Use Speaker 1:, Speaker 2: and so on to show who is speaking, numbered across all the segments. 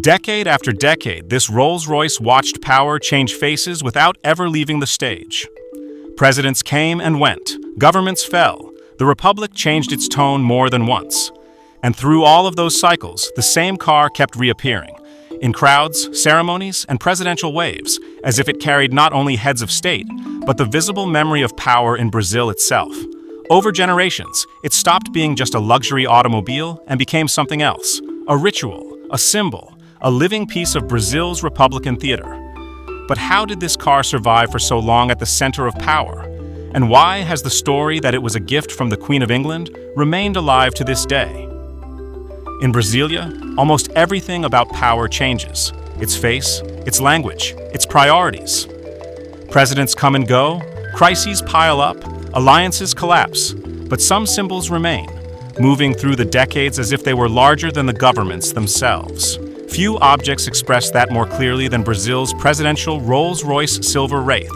Speaker 1: Decade after decade, this Rolls-Royce watched power change faces without ever leaving the stage. Presidents came and went, governments fell, the Republic changed its tone more than once. And through all of those cycles, the same car kept reappearing, in crowds, ceremonies, and presidential waves, as if it carried not only heads of state, but the visible memory of power in Brazil itself. Over generations, it stopped being just a luxury automobile and became something else, a ritual, a symbol, a living piece of Brazil's Republican theater. But how did this car survive for so long at the center of power? And why has the story that it was a gift from the Queen of England remained alive to this day? In Brasilia, almost everything about power changes. Its face, its language, its priorities. Presidents come and go, crises pile up, alliances collapse, but some symbols remain, moving through the decades as if they were larger than the governments themselves. Few objects express that more clearly than Brazil's presidential Rolls-Royce Silver Wraith.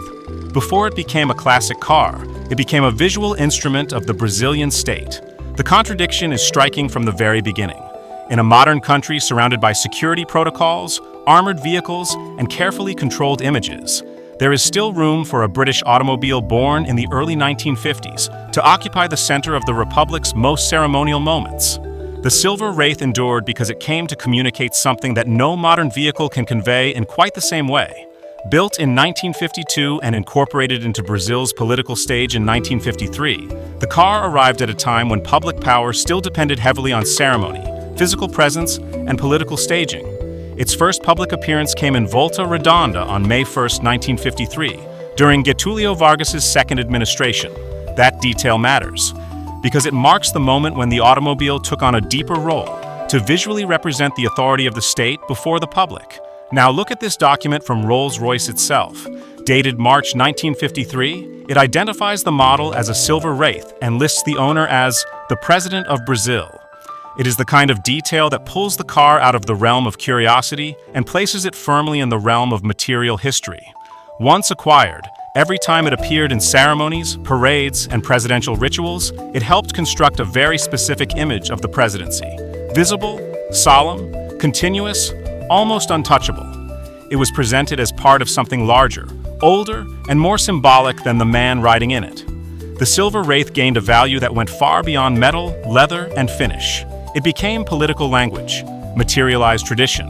Speaker 1: Before it became a classic car, it became a visual instrument of the Brazilian state. The contradiction is striking from the very beginning. In a modern country surrounded by security protocols, armored vehicles, and carefully controlled images, there is still room for a British automobile born in the early 1950s to occupy the center of the Republic's most ceremonial moments. The Silver Wraith endured because it came to communicate something that no modern vehicle can convey in quite the same way. Built in 1952 and incorporated into Brazil's political stage in 1953, the car arrived at a time when public power still depended heavily on ceremony, physical presence, and political staging. Its first public appearance came in Volta Redonda on May 1, 1953, during Getúlio Vargas's second administration. That detail matters, because it marks the moment when the automobile took on a deeper role to visually represent the authority of the state before the public. Now look at this document from Rolls-Royce itself. Dated March 1953, it identifies the model as a Silver Wraith and lists the owner as the President of Brazil. It is the kind of detail that pulls the car out of the realm of curiosity and places it firmly in the realm of material history. Once acquired, every time it appeared in ceremonies, parades, and presidential rituals, it helped construct a very specific image of the presidency. Visible, solemn, continuous, almost untouchable. It was presented as part of something larger, older, and more symbolic than the man riding in it. The Silver Wraith gained a value that went far beyond metal, leather, and finish. It became political language, materialized tradition.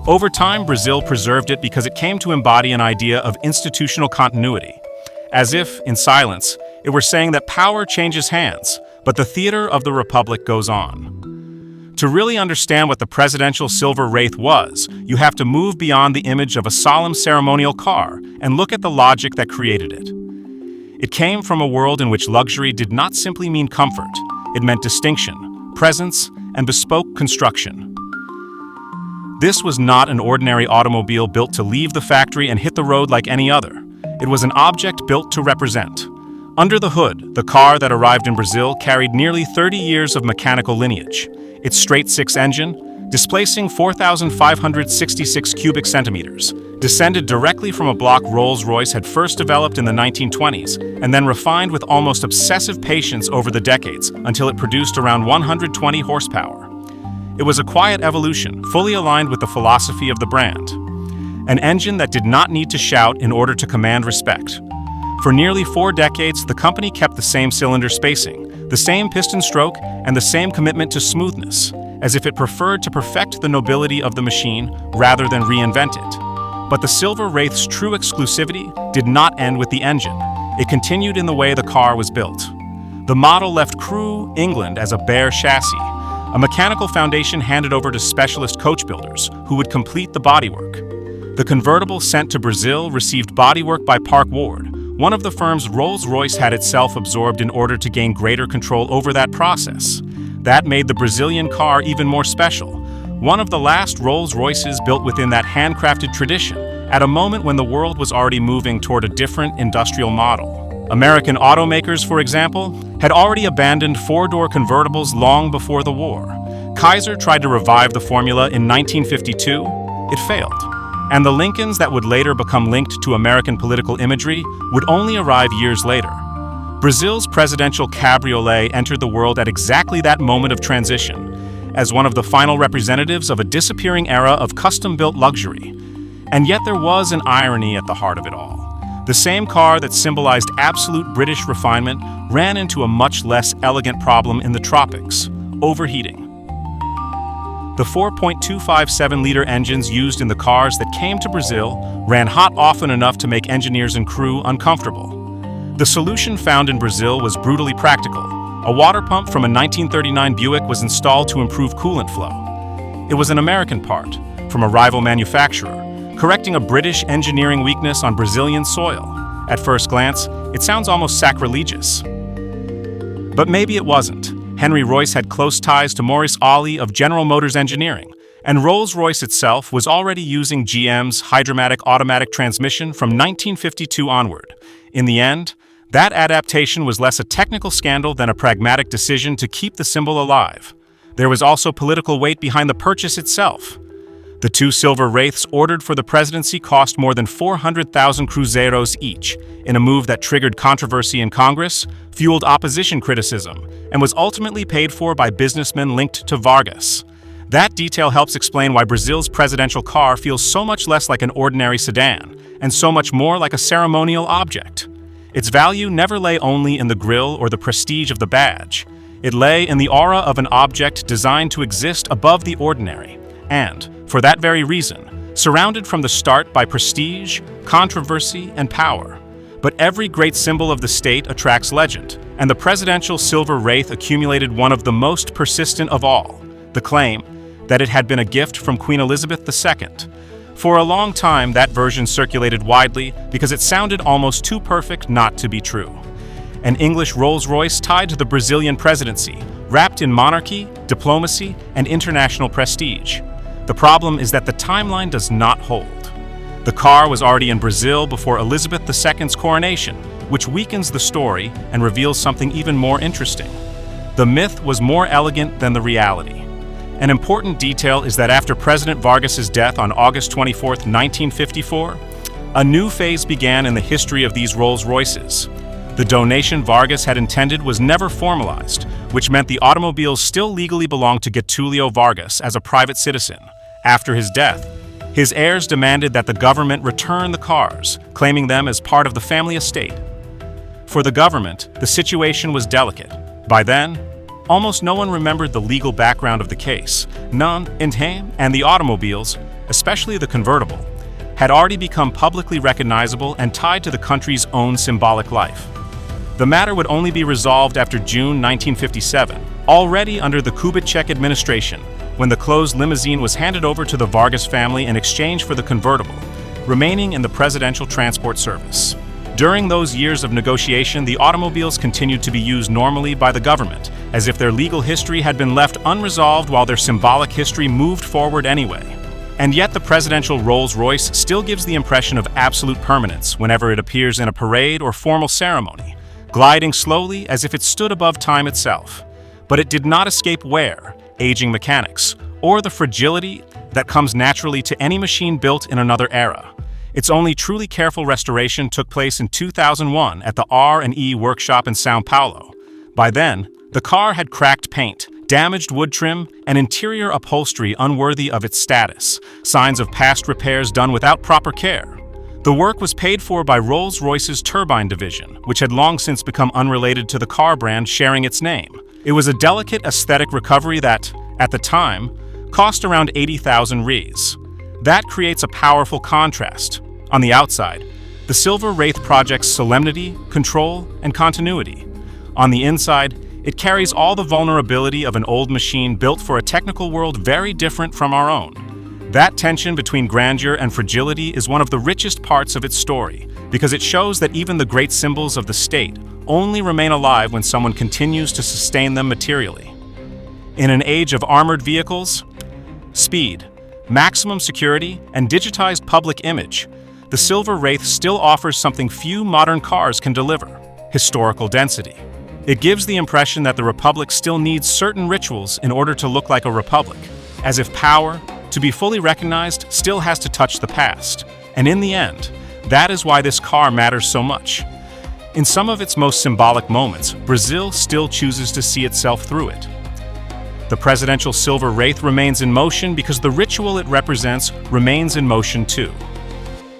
Speaker 1: Over time, Brazil preserved it because it came to embody an idea of institutional continuity. As if, in silence, it were saying that power changes hands, but the theater of the Republic goes on. To really understand what the presidential Silver Wraith was, you have to move beyond the image of a solemn ceremonial car and look at the logic that created it. It came from a world in which luxury did not simply mean comfort. It meant distinction, presence, and bespoke construction. This was not an ordinary automobile built to leave the factory and hit the road like any other. It was an object built to represent. Under the hood, the car that arrived in Brazil carried nearly 30 years of mechanical lineage. Its straight-six engine, displacing 4,566 cubic centimeters, descended directly from a block Rolls-Royce had first developed in the 1920s and then refined with almost obsessive patience over the decades until it produced around 120 horsepower. It was a quiet evolution, fully aligned with the philosophy of the brand. An engine that did not need to shout in order to command respect. For nearly 4 decades, the company kept the same cylinder spacing, the same piston stroke, and the same commitment to smoothness, as if it preferred to perfect the nobility of the machine rather than reinvent it. But the Silver Wraith's true exclusivity did not end with the engine. It continued in the way the car was built. The model left Crewe, England as a bare chassis, a mechanical foundation handed over to specialist coach builders who would complete the bodywork. The convertible sent to Brazil received bodywork by Park Ward, one of the firms Rolls-Royce had itself absorbed in order to gain greater control over that process. That made the Brazilian car even more special. One of the last Rolls-Royces built within that handcrafted tradition, at a moment when the world was already moving toward a different industrial model. American automakers, for example, had already abandoned 4-door convertibles long before the war. Kaiser tried to revive the formula in 1952. It failed. And the Lincolns that would later become linked to American political imagery would only arrive years later. Brazil's presidential cabriolet entered the world at exactly that moment of transition. as one of the final representatives of a disappearing era of custom-built luxury. And yet there was an irony at the heart of it all. The same car that symbolized absolute British refinement ran into a much less elegant problem in the tropics: overheating. The 4.257-liter engines used in the cars that came to Brazil ran hot often enough to make engineers and crew uncomfortable. The solution found in Brazil was brutally practical. A water pump from a 1939 Buick was installed to improve coolant flow. It was an American part, from a rival manufacturer, correcting a British engineering weakness on Brazilian soil. At first glance, it sounds almost sacrilegious. But maybe it wasn't. Henry Royce had close ties to Maurice Olley of General Motors Engineering, and Rolls-Royce itself was already using GM's hydromatic automatic transmission from 1952 onward. In the end, that adaptation was less a technical scandal than a pragmatic decision to keep the symbol alive. There was also political weight behind the purchase itself. The two Silver Wraiths ordered for the presidency cost more than 400,000 cruzeiros each, in a move that triggered controversy in Congress, fueled opposition criticism, and was ultimately paid for by businessmen linked to Vargas. That detail helps explain why Brazil's presidential car feels so much less like an ordinary sedan, and so much more like a ceremonial object. Its value never lay only in the grille or the prestige of the badge. It lay in the aura of an object designed to exist above the ordinary, and, for that very reason, surrounded from the start by prestige, controversy, and power. But every great symbol of the state attracts legend, and the presidential Silver Wraith accumulated one of the most persistent of all, the claim that it had been a gift from Queen Elizabeth II. For a long time, that version circulated widely because it sounded almost too perfect not to be true. An English Rolls-Royce tied to the Brazilian presidency, wrapped in monarchy, diplomacy, and international prestige. The problem is that the timeline does not hold. The car was already in Brazil before Elizabeth II's coronation, which weakens the story and reveals something even more interesting. The myth was more elegant than the reality. An important detail is that after President Vargas's death on August 24, 1954, a new phase began in the history of these Rolls-Royces. The donation Vargas had intended was never formalized, which meant the automobiles still legally belonged to Getúlio Vargas as a private citizen. After his death, his heirs demanded that the government return the cars, claiming them as part of the family estate. For the government, the situation was delicate. By then, almost no one remembered the legal background of the case. None, and the automobiles, especially the convertible, had already become publicly recognizable and tied to the country's own symbolic life. The matter would only be resolved after June 1957, already under the Kubitschek administration, when the closed limousine was handed over to the Vargas family in exchange for the convertible, remaining in the presidential transport service. During those years of negotiation, the automobiles continued to be used normally by the government, as if their legal history had been left unresolved while their symbolic history moved forward anyway. And yet the presidential Rolls-Royce still gives the impression of absolute permanence whenever it appears in a parade or formal ceremony, gliding slowly as if it stood above time itself. But it did not escape wear, aging mechanics, or the fragility that comes naturally to any machine built in another era. Its only truly careful restoration took place in 2001 at the R&E workshop in São Paulo. By then, the car had cracked paint, damaged wood trim, and interior upholstery unworthy of its status, signs of past repairs done without proper care. The work was paid for by Rolls-Royce's turbine division, which had long since become unrelated to the car brand sharing its name. It was a delicate aesthetic recovery that, at the time, cost around 80,000 reais. That creates a powerful contrast. On the outside, the Silver Wraith project's solemnity, control, and continuity. On the inside, it carries all the vulnerability of an old machine built for a technical world very different from our own. That tension between grandeur and fragility is one of the richest parts of its story, because it shows that even the great symbols of the state only remain alive when someone continues to sustain them materially. In an age of armored vehicles, speed, maximum security, and digitized public image, the Silver Wraith still offers something few modern cars can deliver: historical density. It gives the impression that the Republic still needs certain rituals in order to look like a republic, as if power, to be fully recognized, still has to touch the past. And in the end, that is why this car matters so much. In some of its most symbolic moments, Brazil still chooses to see itself through it. The presidential Silver Wraith remains in motion because the ritual it represents remains in motion too.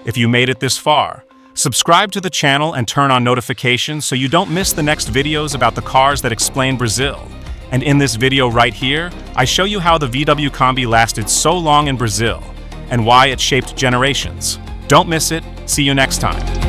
Speaker 1: If you made it this far, subscribe to the channel and turn on notifications so you don't miss the next videos about the cars that explain Brazil. And in this video right here, I show you how the VW Combi lasted so long in Brazil and why it shaped generations. Don't miss it. See you next time.